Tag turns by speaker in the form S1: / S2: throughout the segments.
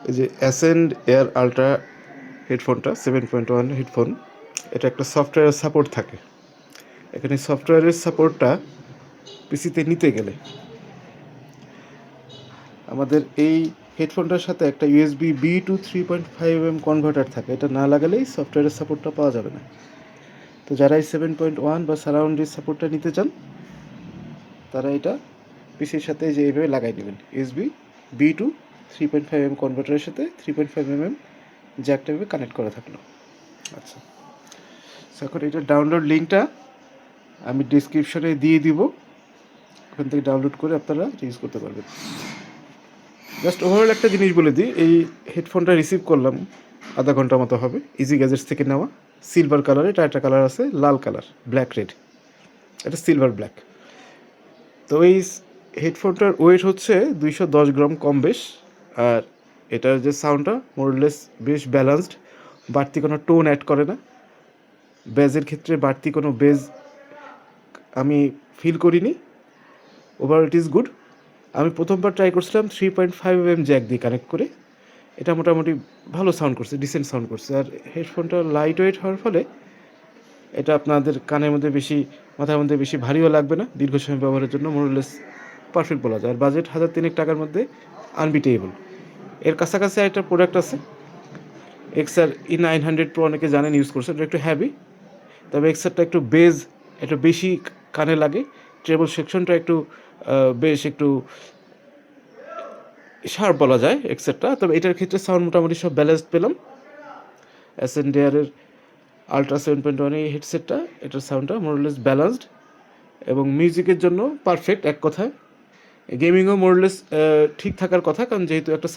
S1: এই যে ascend air ultra হেডফোনটা 7.1 হেডফোন, এটা একটা সফটওয়্যারের সাপোর্ট থাকে। এখানে সফটওয়্যারের সাপোর্টটা পিসিতে নিতে গেলে আমাদের এই হেডফোনটার সাথে একটা USB B to 3.5mm converter থাকে, এটা না লাগালেই সফটওয়্যারের সাপোর্টটা পাওয়া যাবে না। তো যারা এই 7.1 বা সারাউন্ডের সাপোর্টটা নিতে চান তারা এটা পিসির সাথে যে এইভাবে লাগাই নেবেন, USB B to 3.5mm কনভার্টারের সাথে 3.5mm জ্যাকটা এভাবে কানেক্ট করা থাকলো। আচ্ছা, এখন এটার ডাউনলোড লিঙ্কটা আমি ডিসক্রিপশনে দিয়ে দিব, ওখান থেকে ডাউনলোড করে আপনারা ইউজ করতে পারবেন। জাস্ট ওভারঅল একটা জিনিস বলে দিই, এই হেডফোনটা রিসিভ করলাম আধা ঘন্টা মতো হবে, ইজি গ্যাজেটস থেকে নেওয়া, সিলভার কালার, এটা একটা কালার আছে লাল কালার, ব্ল্যাক রেড, এটা সিলভার ব্ল্যাক। তো এই হেডফোনটার ওয়েট হচ্ছে 210 গ্রাম কম বেশ, আর এটার যে সাউন্ডটা মোরলেস বেশ ব্যালেন্সড, বাড়তি কোনো টোন অ্যাড করে না, বেজের ক্ষেত্রে বাড়তি কোনো বেজ আমি ফিল করিনি, ওভারঅল ইট ইজ গুড। আমি প্রথমবার ট্রাই করছিলাম 3.5mm জ্যাক দিয়ে কানেক্ট করে, এটা মোটামুটি ভালো সাউন্ড করছে, ডিসেন্ট সাউন্ড করছে। আর হেডফোনটা লাইট ওয়েট হওয়ার ফলে এটা আপনাদের কানের মধ্যে বেশি, মাথার মধ্যে বেশি ভারীও লাগবে না, দীর্ঘ সময় ব্যবহারের জন্য মোরলেস পারফেক্ট বলা যায়। আর বাজেট 1,300 টাকার মধ্যে আনবিটেবল। এর কাছাকাছি একটা প্রোডাক্ট আছে XR E900 Pro, অনেকে জানেন, ইউজ করছেন, এটা একটু হ্যাভি, তবে XRটা একটু বেজ একটু বেশি কানে লাগে, ট্রেবল সেকশনটা একটু বেশ একটু শার্প বলা যায় XRটা। তবে এটার ক্ষেত্রে সাউন্ড মোটামুটি সব ব্যালেন্সড পেলাম। অ্যাসেন্ডিয়ারের আলট্রা 7.1 এই হেডসেটটা, এটার সাউন্ডটা মোরলেস ব্যালেন্সড এবং মিউজিকের জন্য পারফেক্ট। এক কথায় গেমিংও মোরলেস ঠিক থাকার কথা, কারণ যেহেতু একটা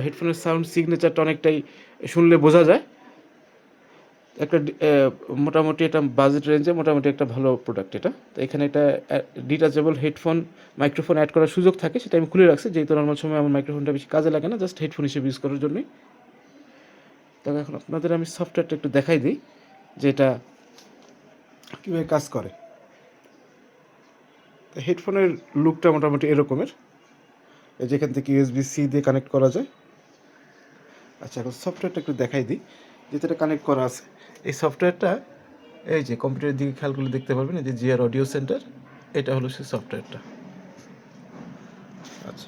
S1: হেডফোনের সাউন্ড সিগনেচারটা অনেকটাই শুনলে বোঝা যায়। একটা মোটামুটি এটা বাজেট রেঞ্জে মোটামুটি একটা ভালো প্রোডাক্ট এটা। তো এখানে একটা ডিটাচেবল হেডফোন মাইক্রোফোন অ্যাড করার সুযোগ থাকে, সেটা আমি খুলে রাখছি, যেহেতু নর্মাল সময় আমার মাইক্রোফোনটা বেশি কাজে লাগে না, জাস্ট হেডফোন হিসেবে ইউজ করার জন্যই। তবে এখন আপনাদের আমি সফটওয়্যারটা একটু দেখাই দিই যে এটা কীভাবে কাজ করে। তো হেডফোনের লুকটা মোটামুটি এরকমের, যেখান থেকে USB-C দিয়ে কানেক্ট করা যায়। আচ্ছা, এখন সফটওয়্যারটা একটু দেখাই দিই, যেটা কানেক্ট করা আছে। এই সফটওয়্যারটা এই যে কম্পিউটারের দিকে খেয়াল করলে দেখতে পারবেন, এই যে জিআর অডিও সেন্টার, এটা হলো সেই সফটওয়্যারটা। আচ্ছা,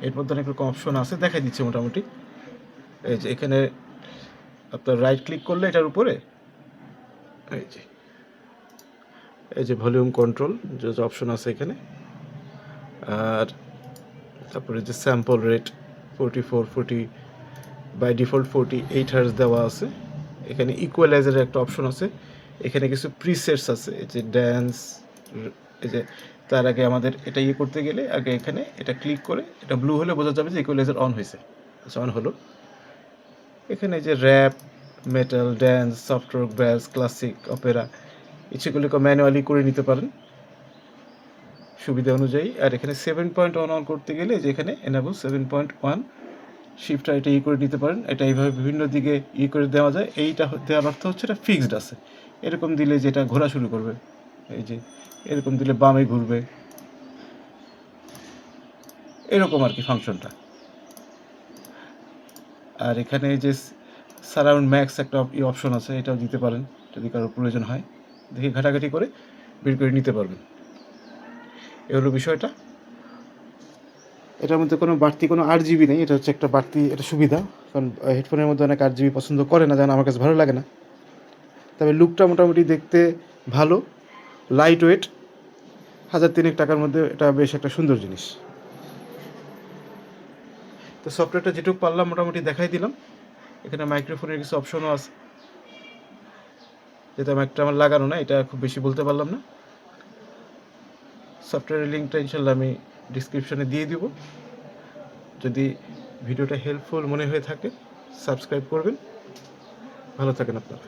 S1: এর মধ্যে অনেক রকম অপশন আছে, দেখাই দিচ্ছে মোটামুটি। এই যে এখানে আপনার রাইট ক্লিক করলে এটার উপরে এই যে ভলিউম কন্ট্রোল যে অপশন আছে এখানে, আর তারপরে যে sample rate 40 by default 48 hertz দেওয়া আছে। এখানে ইকুয়ালাইজারের একটা অপশন আছে, এখানে কিছু প্রিসেটস আছে, এই যে ড্যান্স, এই যে তার আগে আমাদের এটা করতে গেলে আগে এখানে এটা ক্লিক করে এটা ব্লু হলে বোঝা যাবে যে ইকুয়ালাইজার অন হয়েছে। আচ্ছা, অন হলো। এখানে যে rap, metal, dance, soft rock, bass, classic, opera, ইচ্ছেগুলিকে ম্যানুয়ালি করে নিতে পারেন সুবিধা অনুযায়ী। আর এখানে 7.1 অন করতে গেলে যে এখানে এনাবল 7.1 শিফটটা এটা করে নিতে পারেন। এটা এইভাবে বিভিন্ন দিকে করে দেওয়া যায়। এইটা দেওয়ার অর্থ হচ্ছে এটা ফিক্সড আছে, এরকম দিলে যেটা ঘোরা শুরু করবে, এই যে এরকম দিলে বামে ঘুরবে, এরকম আর কি ফাংশনটা। আর এখানে যে সারাউন্ড ম্যাক্স একটা অপশন আছে, এটাও দিতে পারেন যদি কারোর প্রয়োজন হয়, দেখে ঘাটাঘাটি করে বের করে নিতে পারবেন। এ হলো বিষয়টা। এটার মধ্যে কোনো বাড়তি কোনো 8GB নেই, এটা হচ্ছে একটা বাড়তি এটা সুবিধা, কারণ হেডফোনের মধ্যে অনেক 8GB পছন্দ করে না, যেন আমার কাছে ভালো লাগে না। তবে লুকটা মোটামুটি দেখতে ভালো, লাইট ওয়েট, 1,300 টাকার মধ্যে এটা বেশ একটা সুন্দর জিনিস। তো সফটওয়্যারটা যেটুকু পারলাম মোটামুটি দেখাই দিলাম। এখানে মাইক্রোফোনের কিছু অপশনও আছে, যেটা আমার লাগানো না, এটা খুব বেশি বলতে পারলাম না। সফটওয়্যারের লিঙ্কটা ইনশাল্লাহ আমি ডিসক্রিপশনে দিয়ে দিব। যদি ভিডিওটা হেল্পফুল মনে হয়ে থাকে সাবস্ক্রাইব করবেন। ভালো থাকেন আপনারা।